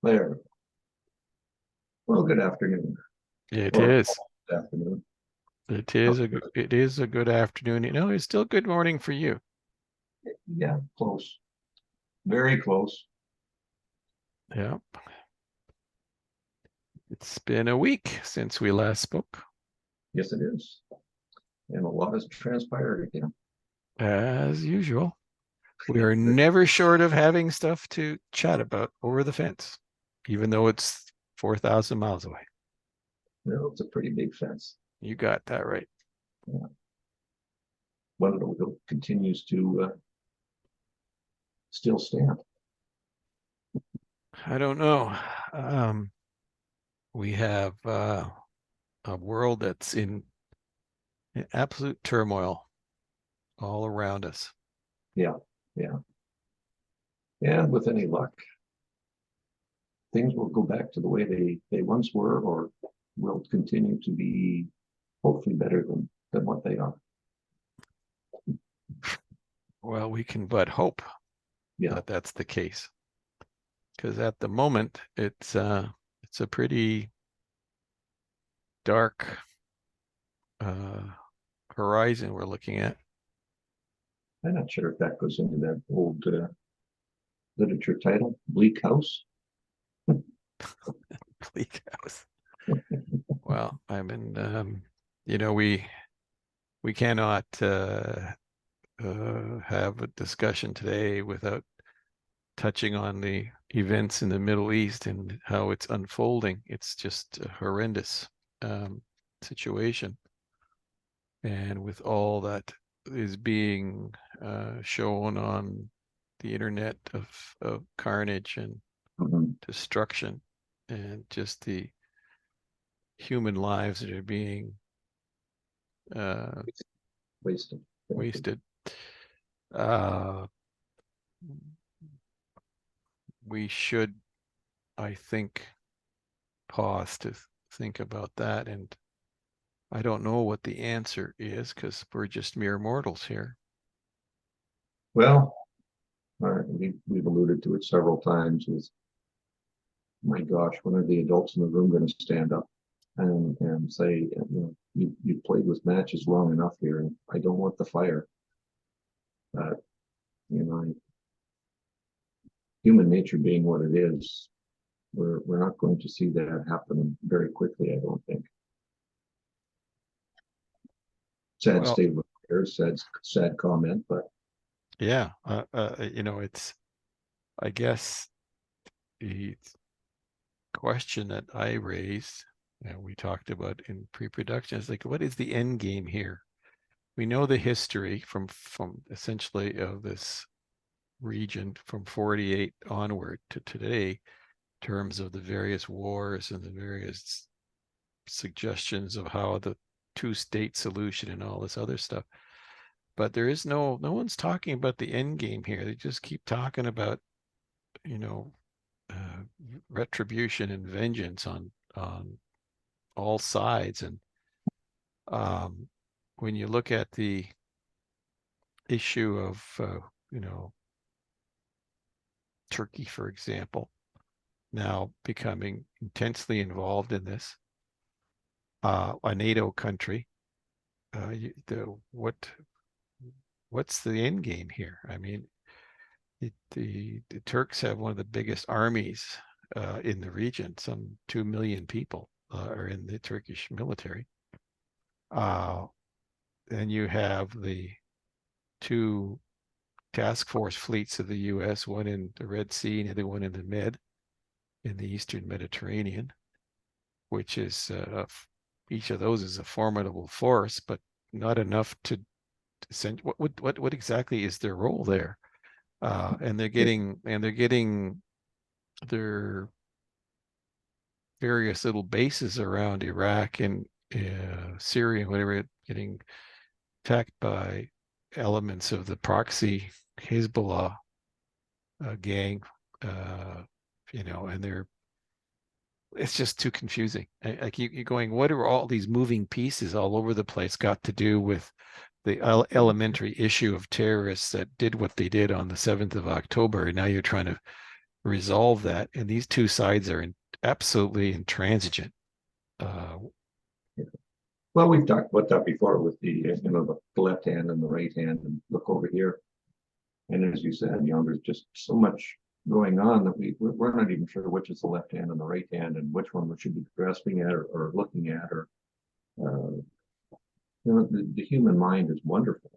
There. Well, good afternoon. It Or is. good afternoon. It is a good afternoon. It's still good morning for you. Yeah, close. Very close. Yeah. It's been a week since we last spoke. Yes, it is. And a lot has transpired again. As usual. We are never short of having stuff to chat about over the fence, even though it's 4,000 miles away. Well, it's a pretty big fence. You got that right. Yeah. One that continues to still stand. I don't know. We have a world that's in absolute turmoil all around us. Yeah, yeah. And with any luck, things will go back to the way they once were, or will continue to be hopefully better than what they are. Well, we can but hope Yeah. that that's the case, because at the moment it's a pretty dark uh, horizon we're looking at. I'm not sure if that goes into that old literature title, Bleak House. Bleak house. Well, I mean, we cannot have a discussion today without touching on the events in the Middle East and how it's unfolding. It's just a horrendous situation. And with all that is being shown on the internet of carnage and Mhm. destruction and just the human lives that are being uh, Wasted. wasted. Uh, we should, I think, pause to think about that. And I don't know what the answer is because we're just mere mortals here. Well, we've alluded to it several times. Is my gosh, when are the adults in the room going to stand up and say, you know, you played with matches long enough here, and I don't want the fire. But you know, human nature being what it is, we're not going to see that happen very quickly. I don't think. Sad Well, state of affairs, sad comment, but yeah, it's, I guess, the question that I raised, and we talked about in pre-production, is like, what is the end game here? We know the history from essentially of this region from 48 onward to today, in terms of the various wars and the various suggestions of how the two-state solution and all this other stuff. But there is no one's talking about the end game here. They just keep talking about, you know, uh, retribution and vengeance on all sides. And um, when you look at the issue of you know, Turkey, for example, now becoming intensely involved in this, a NATO country, what's the end game here? I mean, the Turks have one of the biggest armies in the region. Some 2 million people are in the Turkish military. Uh, and you have the two task force fleets of the U.S., one in the Red Sea and the other one in the in the Eastern Mediterranean, which is each of those is a formidable force, but not enough to send. What exactly is their role there? And they're getting their various little bases around Iraq and Syria and whatever, getting attacked by elements of the proxy Hezbollah gang, uh, and it's just too confusing. Like you're going, what are all these moving pieces all over the place got to do with the elementary issue of terrorists that did what they did on the 7th of October? And now you're trying to resolve that. And these two sides are absolutely intransigent. Well, we've talked about that before with the, the left hand and the right hand, and look over here. And as you said, there's just so much going on that we're not even sure which is the left hand and the right hand, and which one we should be grasping at or looking at, or uh, the human mind is wonderful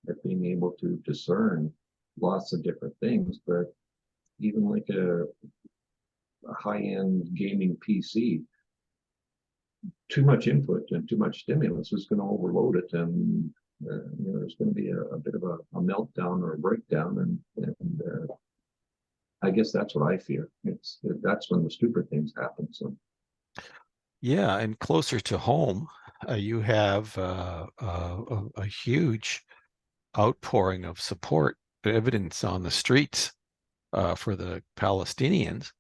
at being able to discern lots of different things, but even like a high-end gaming PC, too much input and too much stimulus is going to overload it, and there's going to be a bit of a meltdown or a breakdown, and I guess that's what I fear. That's when the stupid things happen. So yeah, and closer to home, you have a huge outpouring of support, evidence on the streets for the Palestinians.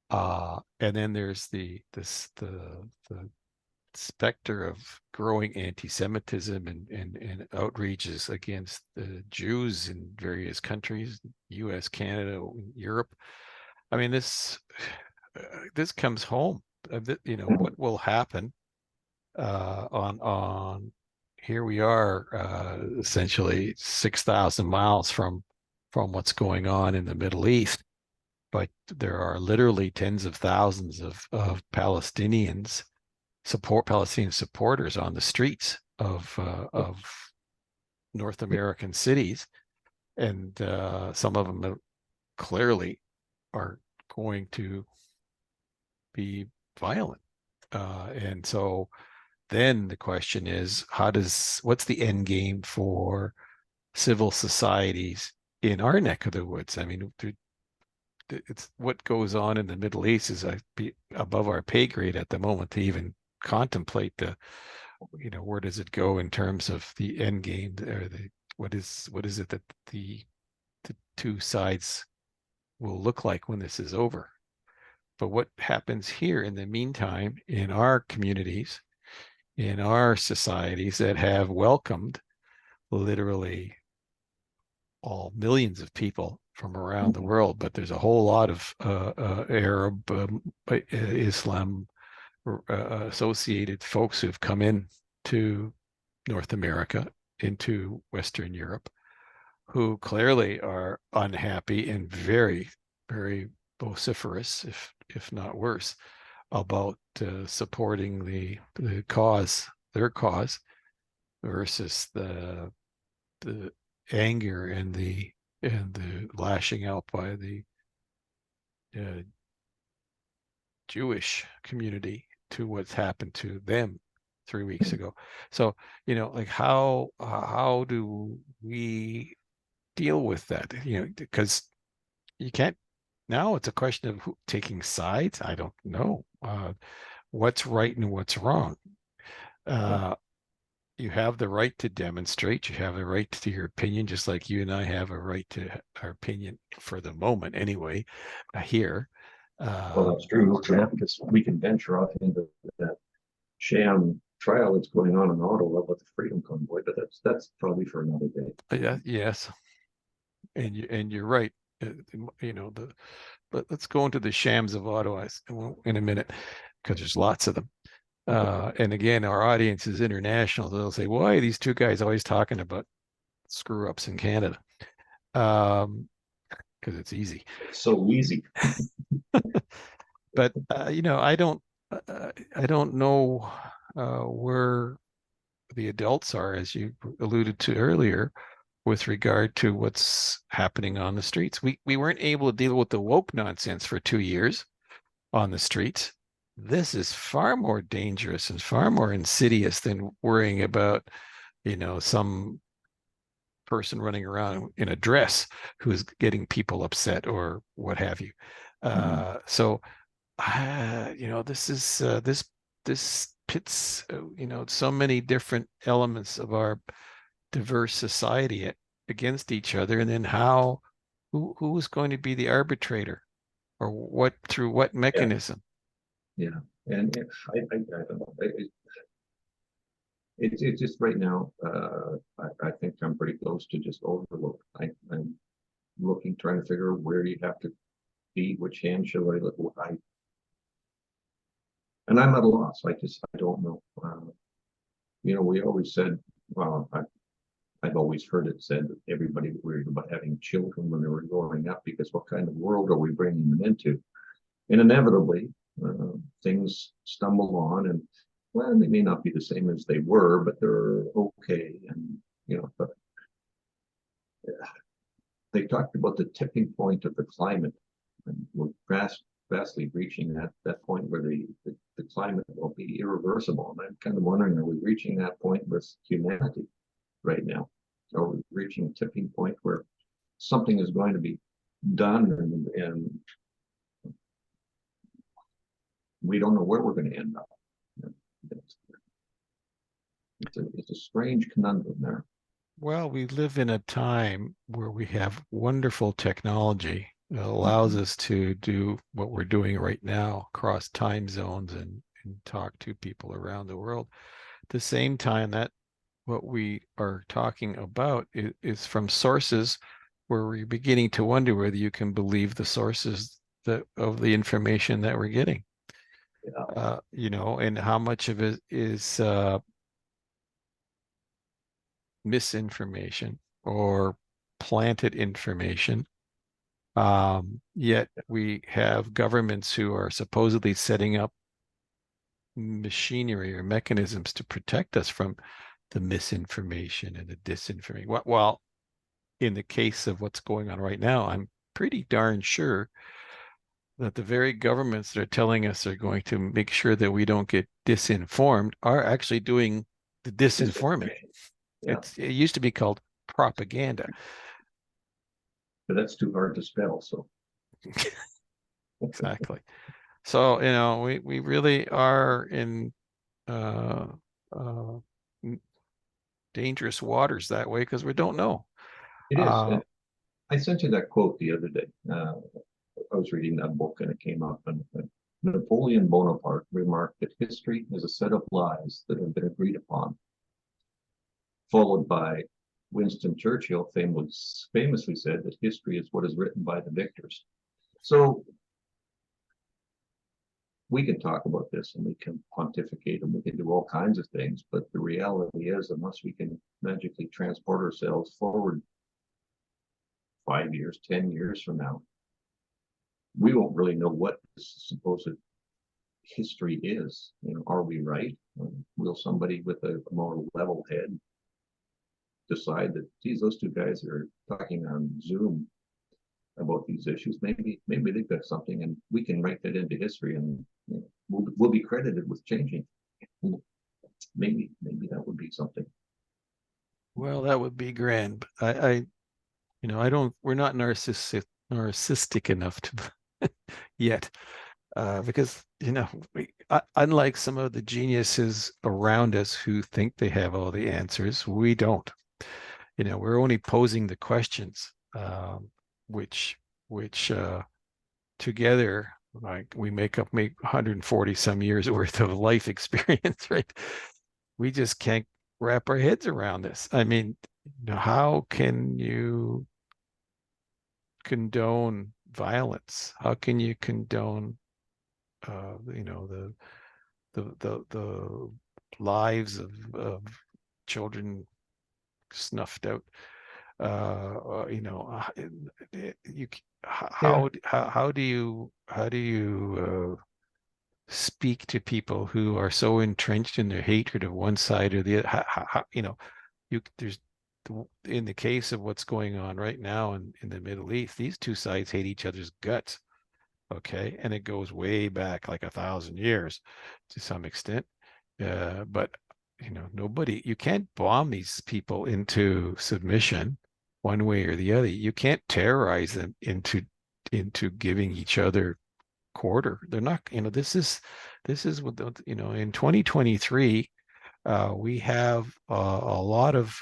And then there's the specter of growing anti-Semitism and outrages against the Jews in various countries, U.S., Canada, Europe. I mean, this comes home. What will happen on here we are, essentially 6,000 miles from what's going on in the Middle East, but there are literally tens of thousands of Palestinian supporters on the streets of North American cities, and some of them clearly are going to be violent. And so then the question is, what's the end game for civil societies in our neck of the woods? I mean, it's what goes on in the Middle East is above our pay grade at the moment to even contemplate where does it go in terms of the end game, or what is it that the two sides will look like when this is over. But what happens here in the meantime in our communities, in our societies that have welcomed literally all millions of people from around the world, but there's a whole lot of Arab, Islam associated folks who've come in to North America, into Western Europe, who clearly are unhappy and very, very vociferous, if not worse, about supporting the cause, their cause, versus the anger and the lashing out by the uh, Jewish community to what's happened to them 3 weeks ago. So, like how do we deal with that? Because you can't, now it's a question of taking sides. I don't know what's right and what's wrong. You have the right to demonstrate. You have the right to your opinion, just like you and I have a right to our opinion for the moment, anyway. Here, well, that's true, because we can venture off into that sham trial that's going on in Ottawa with the Freedom Convoy, but that's probably for another day. yeah, yes, and you're right. But let's go into the shams of Ottawa in a minute, because there's lots of them. And again, our audience is international. They'll say, "Why are these two guys always talking about screw ups in Canada?" Because it's easy. It's so easy. But I don't know where the adults are, as you alluded to earlier, with regard to what's happening on the streets. We weren't able to deal with the woke nonsense for 2 years on the streets. This is far more dangerous and far more insidious than worrying about, some person running around in a dress who is getting people upset or what have you. So, this pits, so many different elements of our diverse society against each other, and then who is going to be the arbitrator, or through what Yeah, mechanism? yeah, and I don't know. It's just right now. I think I'm pretty close to just overload. I'm looking, trying to figure out where you have to be? Which hand shall I look? And I'm at a loss. I don't know. We always said, well, I've always heard it said that everybody worried about having children when they were growing up because what kind of world are we bringing them into? And inevitably, things stumble on, and well, they may not be the same as they were, but they're okay. And but they talked about the tipping point of the climate, and we're vastly reaching that point where the climate will be irreversible. And I'm kind of wondering, are we reaching that point with humanity right now? Are we reaching a tipping point where something is going to be done, and we don't know where we're going to end up? It's a strange conundrum there. Well, we live in a time where we have wonderful technology that allows us to do what we're doing right now across time zones and talk to people around the world. At the same time, that what we are talking about is from sources where we're beginning to wonder whether you can believe the sources of the information that we're getting. Yeah. And how much of it is misinformation or planted information. Yet we have governments who are supposedly setting up machinery or mechanisms to protect us from the misinformation and the disinformation. Well, in the case of what's going on right now, I'm pretty darn sure that the very governments that are telling us they're going to make sure that we don't get disinformed are actually doing the disinforming. Yeah. It used to be called propaganda. But that's too hard to spell, so. Exactly. So, we really are in uh, uh, dangerous waters that way because we don't know. It is. And I sent you that quote the other day. I was reading that book and it came up, and Napoleon Bonaparte remarked that history is a set of lies that have been agreed upon, followed by Winston Churchill famously said that history is what is written by the victors. So we can talk about this and we can pontificate and we can do all kinds of things, but the reality is, unless we can magically transport ourselves forward 5 years, 10 years from now, we won't really know what this supposed history is. Are we right? Will somebody with a more level head decide that, geez, those two guys are talking on Zoom about these issues? Maybe they've got something, and we can write that into history, and we'll be credited with changing. Maybe that would be something. Well, that would be grand. I don't. We're not narcissistic enough to yet, because unlike some of the geniuses around us who think they have all the answers, we don't. We're only posing the questions, which together, like, we make 140 some years worth of life experience, right? We just can't wrap our heads around this. I mean, how can you condone violence? How can you condone, the lives of children snuffed out? You how do you speak to people who are so entrenched in their hatred of one side or the other? There's in the case of what's going on right now in the Middle East, these two sides hate each other's guts. Okay, and it goes way back like 1,000 years to some extent. But you can't bomb these people into submission one way or the other. You can't terrorize them into giving each other quarter. They're not, this is what in 2023, we have a lot of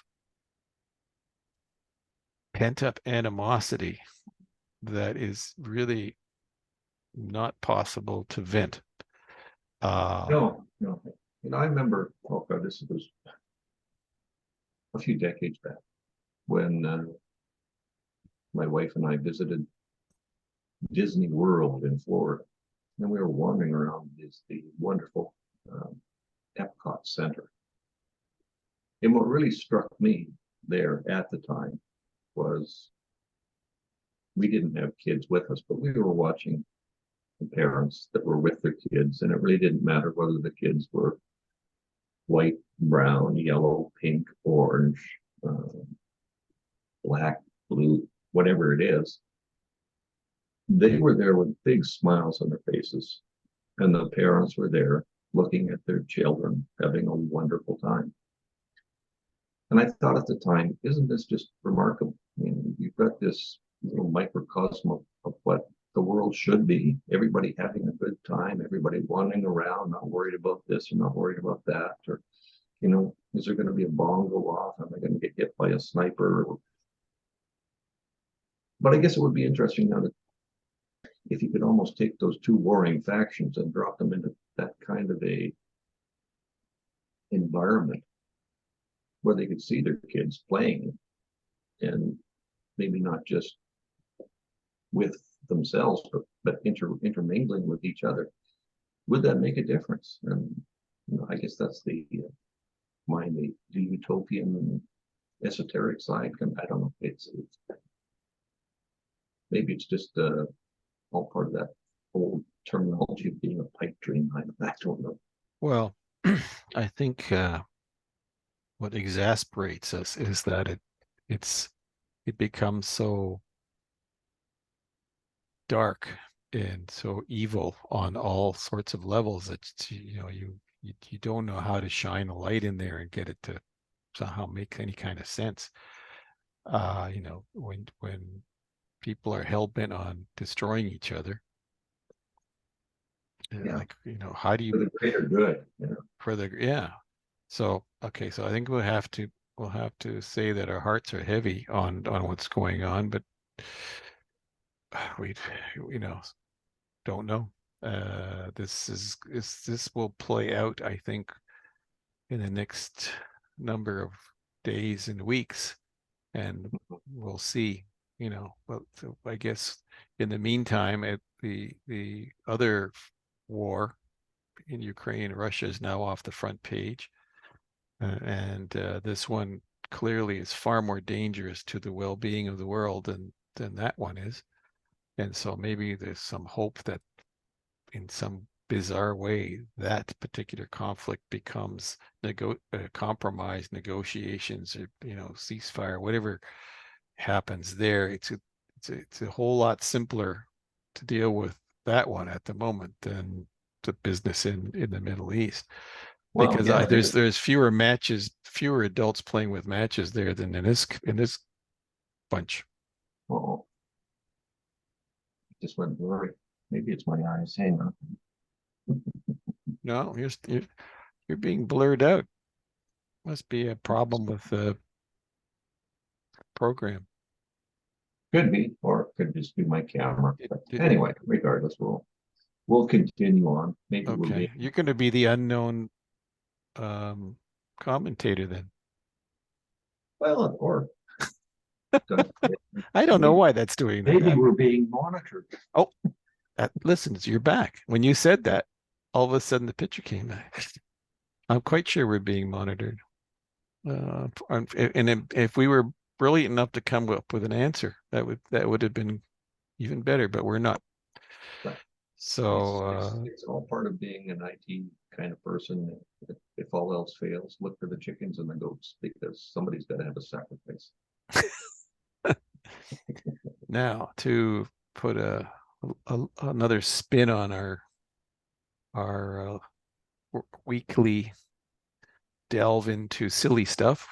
pent up animosity that is really not possible to vent. No. I remember, oh God, this was a few decades back when my wife and I visited Disney World in Florida. And we were wandering around the wonderful Epcot Center. And what really struck me there at the time was we didn't have kids with us, but we were watching the parents that were with their kids, and it really didn't matter whether the kids were white, brown, yellow, pink, orange, black, blue, whatever it is. They were there with big smiles on their faces, and the parents were there looking at their children having a wonderful time. And I thought at the time, isn't this just remarkable? I mean, you've got this little microcosm of what the world should be. Everybody having a good time, everybody wandering around, not worried about this or not worried about that. Or, you know, is there going to be a bomb go off? Am I going to get hit by a sniper? But I guess it would be interesting now that if you could almost take those two warring factions and drop them into that kind of a environment where they could see their kids playing, and maybe not just with themselves, but intermingling with each other. Would that make a difference? And you know, I guess that's the utopian and esoteric side. I don't know. It's maybe it's just all part of that old terminology of being a pipe dream. I don't know. Well, I think what exasperates us is that it becomes so dark and so evil on all sorts of levels that you don't know how to shine a light in there and get it to somehow make any kind of sense. When people are hell-bent on destroying each other, Yeah. like, how do you For the greater good, you know. for the yeah. So okay, so I think we'll have to say that our hearts are heavy on what's going on, but we don't know. This will play out, I think, in the next number of days and weeks, and we'll see. But so I guess in the meantime, the other war in Ukraine, Russia is now off the front page, and this one clearly is far more dangerous to the well-being of the world than that one is. And so maybe there's some hope that in some bizarre way that particular conflict becomes compromise, negotiations, or ceasefire, whatever happens there. It's a whole lot simpler to deal with that one at the moment than the business in the Middle East, because Yeah, there's fewer matches, fewer adults playing with matches there than in this bunch. oh, just went blurry. Maybe it's my eyes. Hang on. No, you're being blurred out. Must be a problem with the program. Could be, or it could just be my camera. Anyway, regardless, we'll continue on. Maybe okay, you're going to be the unknown commentator then. Well, or I don't know why that's doing that. Maybe we're being monitored. Oh, listen, you're back. When you said that, all of a sudden the picture came back. I'm quite sure we're being monitored. And if we were brilliant enough to come up with an answer, that would have been even better, but we're not. Right. So it's all part of being an IT kind of person. If all else fails, look for the chickens and the goats, because somebody's got to have a sacrifice. Now, to put another spin on our weekly delve into silly stuff,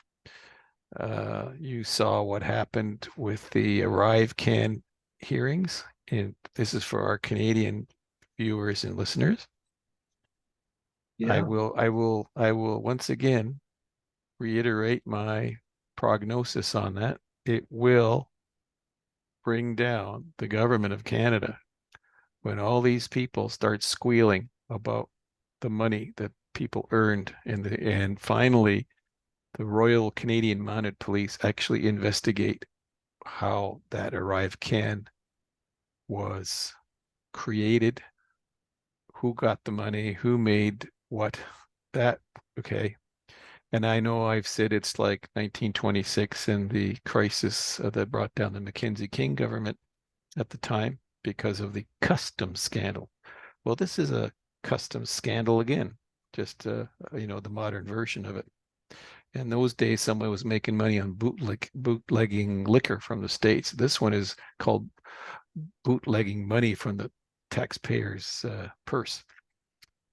you saw what happened with the ArriveCAN hearings, and this is for our Canadian viewers and listeners. Yeah. I will once again reiterate my prognosis on that. It will bring down the government of Canada when all these people start squealing about the money that people earned, and finally the Royal Canadian Mounted Police actually investigate how that ArriveCAN was created, who got the money, who made what, that, okay. And I know I've said it's like 1926 and the crisis that brought down the Mackenzie King government at the time because of the customs scandal. Well, this is a customs scandal again, just the modern version of it. In those days, someone was making money on bootlegging liquor from the States. This one is called bootlegging money from the taxpayer's purse.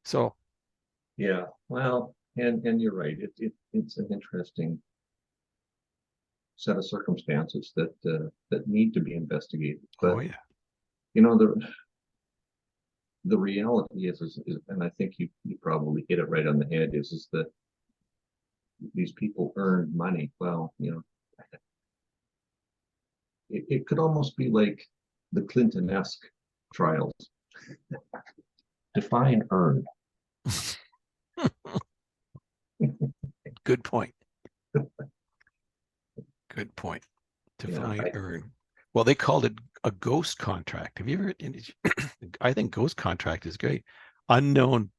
So, Yeah, well, and you're right. It's an interesting set of circumstances that need to be investigated. oh But yeah, you know, the reality is, and I think you probably hit it right on the head, is that these people earned money. Well, it could almost be like the Clinton-esque trials. Define earned. good point. Good point. You know, Define earn. Well, they called it a ghost contract. Have you ever? I think ghost contract is great. Unknown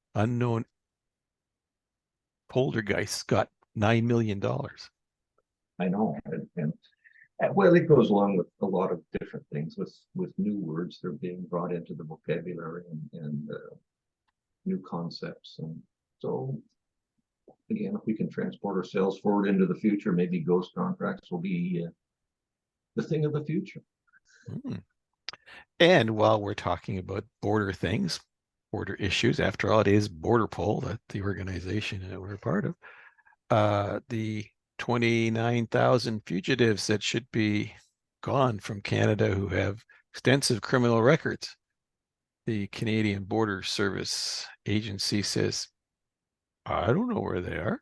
poltergeists got $9 million. I know, and well, it goes along with a lot of different things with new words that are being brought into the vocabulary and new concepts. And so, again, if we can transport ourselves forward into the future, maybe ghost contracts will be the thing of the future. Mm. And while we're talking about border things, border issues, after all, it is BORERPOL, that the organization that we're a part of. The 29,000 fugitives that should be gone from Canada who have extensive criminal records. The Canadian Border Service Agency says, I don't know where they are,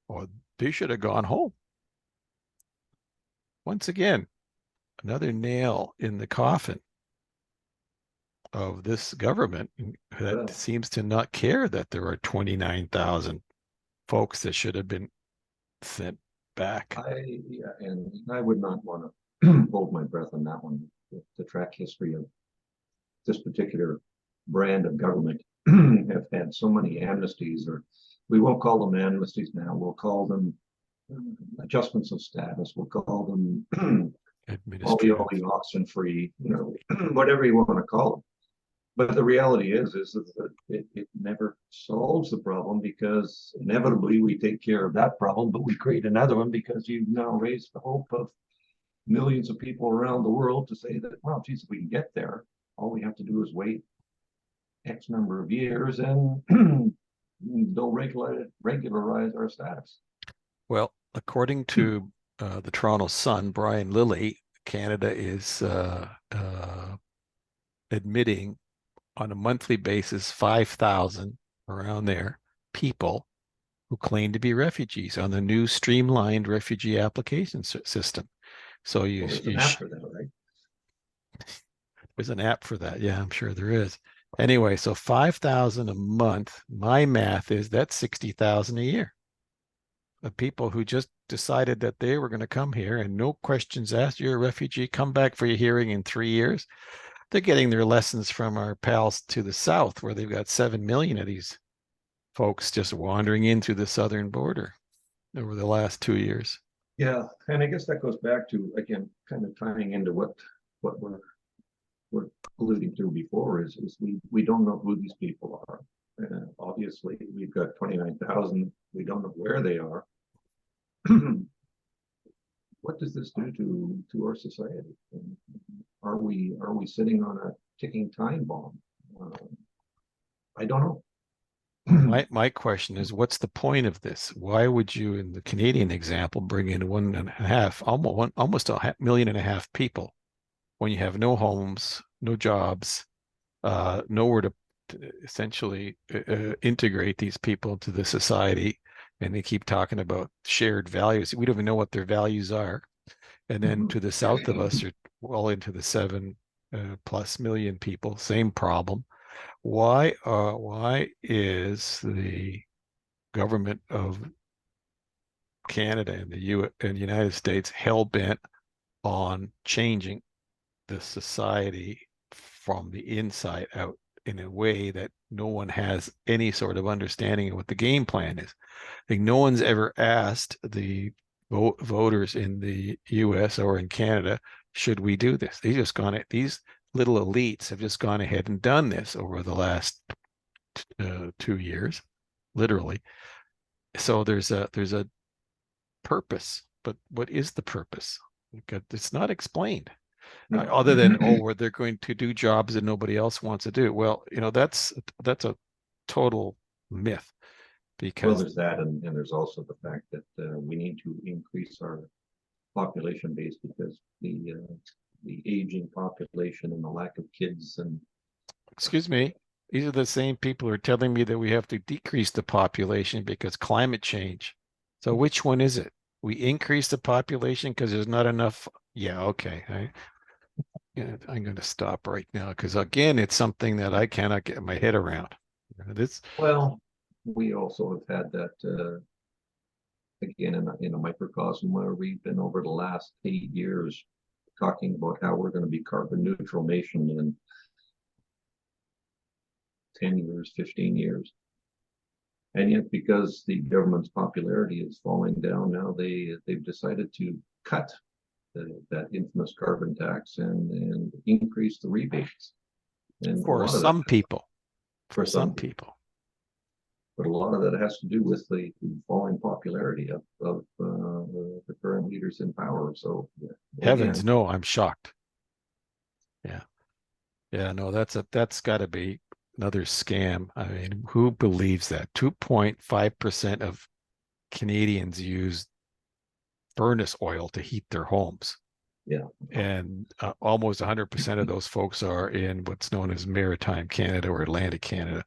or they should have gone home. Once again, another nail in the coffin of this government that Well, seems to not care that there are 29,000 folks that should have been sent back. yeah, and I would not want to hold my breath on that one. The track history of this particular brand of government have had so many amnesties, or we won't call them amnesties now. We'll call them adjustments of status. We'll call them Administrative. oxen free, whatever you want to call them. But the reality is that it never solves the problem, because inevitably we take care of that problem, but we create another one because you've now raised the hope of millions of people around the world to say that, well, geez, if we can get there, all we have to do is wait X number of years and they'll regularize our status. Well, according to the Toronto Sun, Brian Lilly, Canada is admitting on a monthly basis 5,000 around there people who claim to be refugees on the new streamlined refugee application system. So Well, there's an app for that, right? there's an app for that. Yeah, I'm sure there is. Anyway, so 5,000 a month. My math is that's 60,000 a year of people who just decided that they were going to come here and no questions asked. You're a refugee, come back for your hearing in 3 years. They're getting their lessons from our pals to the south, where they've got 7 million of these folks just wandering in through the southern border over the last 2 years. Yeah, and I guess that goes back to, again, kind of tying into what we're alluding to before, is we don't know who these people are. Obviously, we've got 29,000. We don't know where they are. What does this do to our society? Are we sitting on a ticking time bomb? I don't know. My question is, what's the point of this? Why would you, in the Canadian example, bring in 1.5, almost a million and a half people when you have no homes, no jobs, nowhere to essentially integrate these people into the society? And they keep talking about shared values. We don't even know what their values are. And then to the south of us, are well into the 7+ million people, same problem. Why is the government of Canada and the United States hell bent on changing the society from the inside out in a way that no one has any sort of understanding of what the game plan is. Like no one's ever asked the voters in the US or in Canada, should we do this? These little elites have just gone ahead and done this over the last 2 years, literally. So there's a purpose, but what is the purpose? It's not explained. No. Other than, oh, they're going to do jobs that nobody else wants to do. Well, that's a total myth, Well, because there's that, and there's also the fact that we need to increase our population base because the aging population and the lack of kids and excuse me, these are the same people who are telling me that we have to decrease the population because climate change. So which one is it? We increase the population because there's not enough. Yeah, okay. I'm going to stop right now because again, it's something that I cannot get my head around. This, well, we also have had that again in a microcosm where we've been over the last 8 years talking about how we're going to be carbon neutral nation in 10 years, 15 years. And yet, because the government's popularity is falling down now, they've decided to cut that infamous carbon tax and increase the rebates. And a for lot of that, some people, for some people, people. but a lot of that has to do with the falling popularity of the current leaders in power. So Heavens, again, no, I'm shocked. Yeah. Yeah, no, that's got to be another scam. I mean, who believes that? 2.5% of Canadians use furnace oil to heat their homes. yeah, And almost 100% of those folks are in what's known as maritime Canada or Atlantic Canada.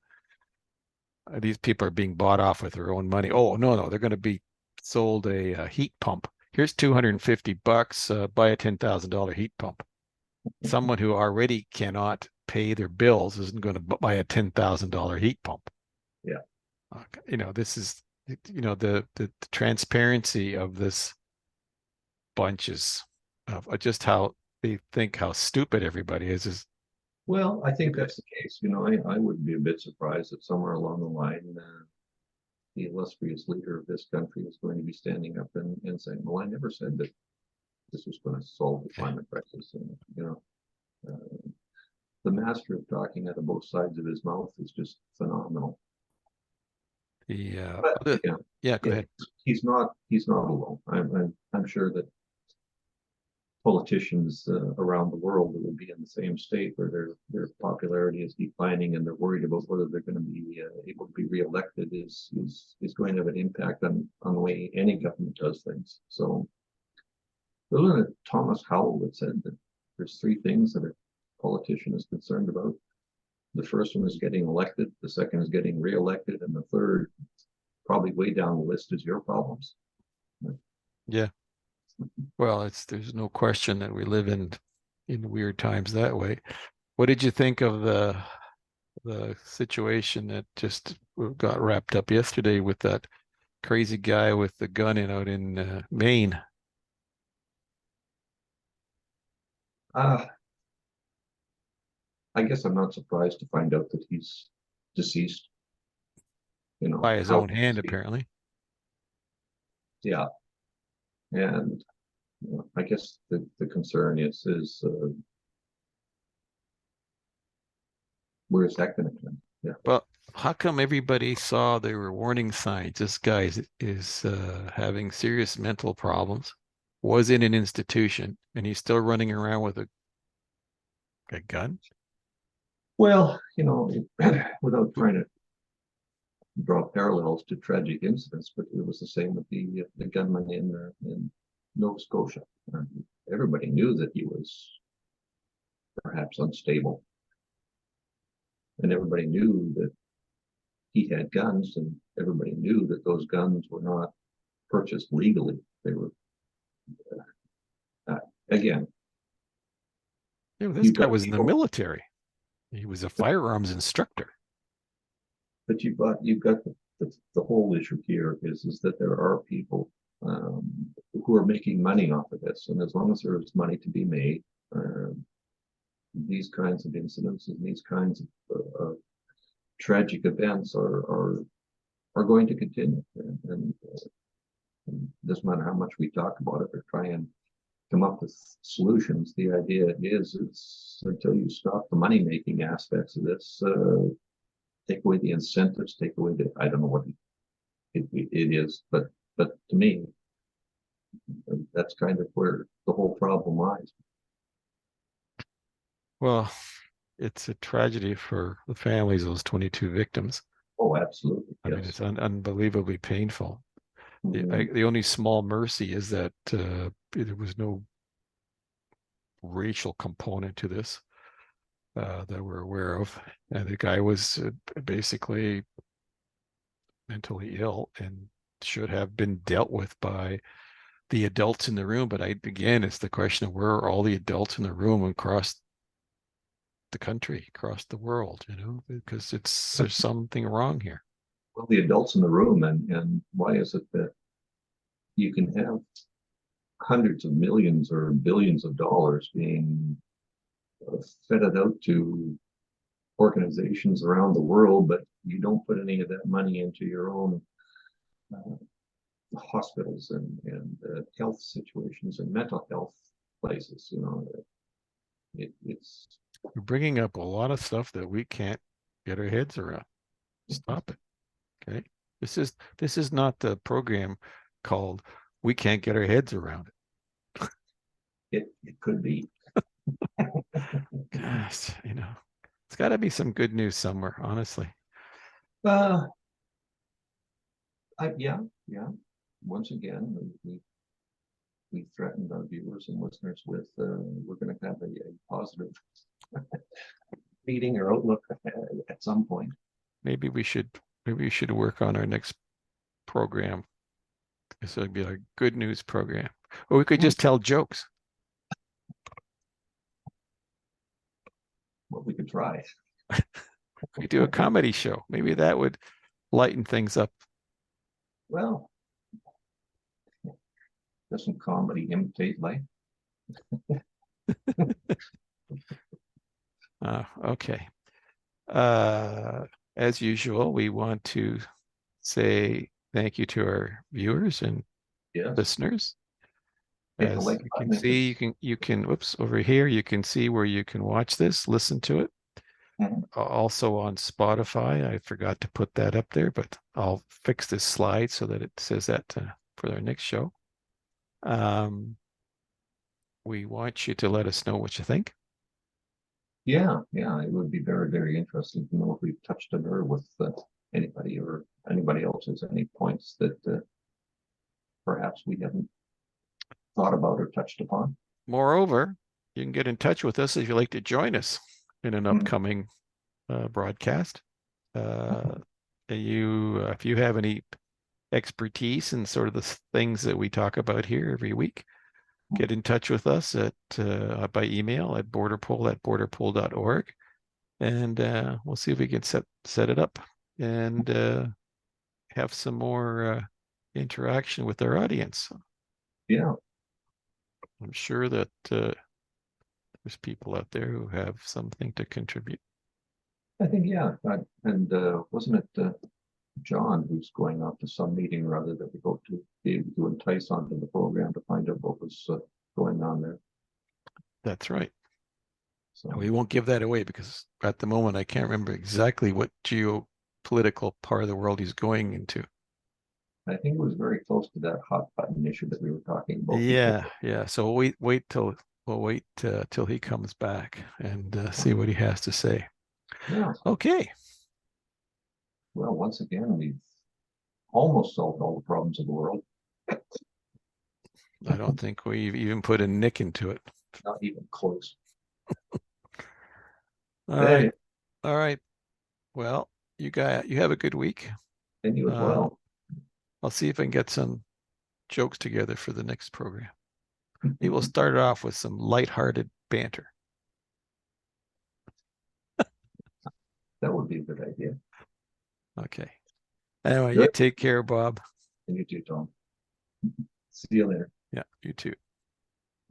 These people are being bought off with their own money. Oh, no, they're going to be sold a heat pump. Here's $250, buy a $10,000 heat pump. Someone who already cannot pay their bills isn't going to buy a $10,000 heat pump. yeah. This is, the transparency of this bunch is just how they think how stupid everybody is. Well, I think that's the case. I would be a bit surprised that somewhere along the line, the illustrious leader of this country is going to be standing up and saying, "Well, I never said that this was going to solve the climate crisis." And the master of talking out of both sides of his mouth is just phenomenal. But Yeah, go ahead. He's not alone. I'm sure that politicians around the world will be in the same state where their popularity is declining and they're worried about whether they're going to be able to be reelected is going to have an impact on the way any government does things. So wasn't it Thomas Howell that said that there's three things that a politician is concerned about? The first one is getting elected, the second is getting reelected, and the third, probably way down the list, is your problems. Yeah. Well, there's no question that we live in weird times that way. What did you think of the situation that just got wrapped up yesterday with that crazy guy with the gun out in Maine? I guess I'm not surprised to find out that he's deceased. By his own hand, apparently. Yeah, and I guess the concern is where is that going to come? Yeah. Well, how come everybody saw there were warning signs? This guy is having serious mental problems, was in an institution, and he's still running around with a gun? Well, without trying to draw parallels to tragic incidents, but it was the same with the gunman in Nova Scotia. Everybody knew that he was perhaps unstable, and everybody knew that he had guns, and everybody knew that those guns were not purchased legally. They were again. Yeah, this guy was in the military. He was a firearms instructor. But you've got the whole issue here is that there are people who are making money off of this, and as long as there is money to be made, these kinds of incidents and these kinds of tragic events are going to continue. And doesn't matter how much we talk about it or try and come up with solutions. The idea is until you stop the money making aspects of this, take away the incentives, take away the, I don't know what it is, but to me, that's kind of where the whole problem lies. Well, it's a tragedy for the families of those 22 victims. Oh, absolutely. I mean, Yes. it's unbelievably painful. Mhm. The only small mercy is that there was no racial component to this that we're aware of. And the guy was basically mentally ill and should have been dealt with by the adults in the room. But again, it's the question of where are all the adults in the room across the country, across the world, because there's something wrong here. Well, the adults in the room, and why is it that you can have hundreds of millions or billions of dollars being fetted out to organizations around the world, but you don't put any of that money into your own hospitals and health situations and mental health places. It's We're bringing up a lot of stuff that we can't get our heads around. Stop it. Okay. This is not the program called "We Can't Get Our Heads Around It." it could be. Gosh, it's got to be some good news somewhere, honestly. Uh, yeah. Once again, we threatened our viewers and listeners with we're going to have a positive meeting or outlook at some point. Maybe we should work on our next program. So it'd be a good news program, or we could just tell jokes. Well, we could try. We do a comedy show. Maybe that would lighten things up. Well, doesn't comedy imitate life? Okay. As usual, we want to say thank you to our viewers and Yes. listeners. Hit the As like you button can if see, it's- you can whoops, over here, you can see where you can watch this, listen to it. Mhm. Also on Spotify. I forgot to put that up there, but I'll fix this slide so that it says that for our next show. We want you to let us know what you think. Yeah, it would be very, very interesting to know if we've touched a nerve with anybody or anybody else has any points that perhaps we haven't thought about or touched upon. Moreover, you can get in touch with us if you'd like to join us in an upcoming broadcast. If you have any expertise in sort of the things that we talk about here every week, get in touch with us by email at borderpol@borderpol.org, and we'll see if we can set it up and have some more interaction with our audience. Yeah, I'm sure that there's people out there who have something to contribute. I think, and wasn't it John who's going out to some meeting or other that we hope to be able to entice onto the program to find out what was going on there. That's right. So We won't give that away because at the moment I can't remember exactly what geopolitical part of the world he's going into. I think it was very close to that hot button issue that we were talking about. Yeah. So we'll wait till he comes back and see what he has to say. Yeah. Okay. Well, once again, we've almost solved all the problems of the world. I don't think we've even put a nick into it. Not even close. All right. All right. Well, you have a good week. And you as well. I'll see if I can get some jokes together for the next program. Maybe we'll start it off with some lighthearted banter. That would be a good idea. Okay. Anyway, Good. you take care, Bob. And you too, Tom. See you later. Yeah, you too.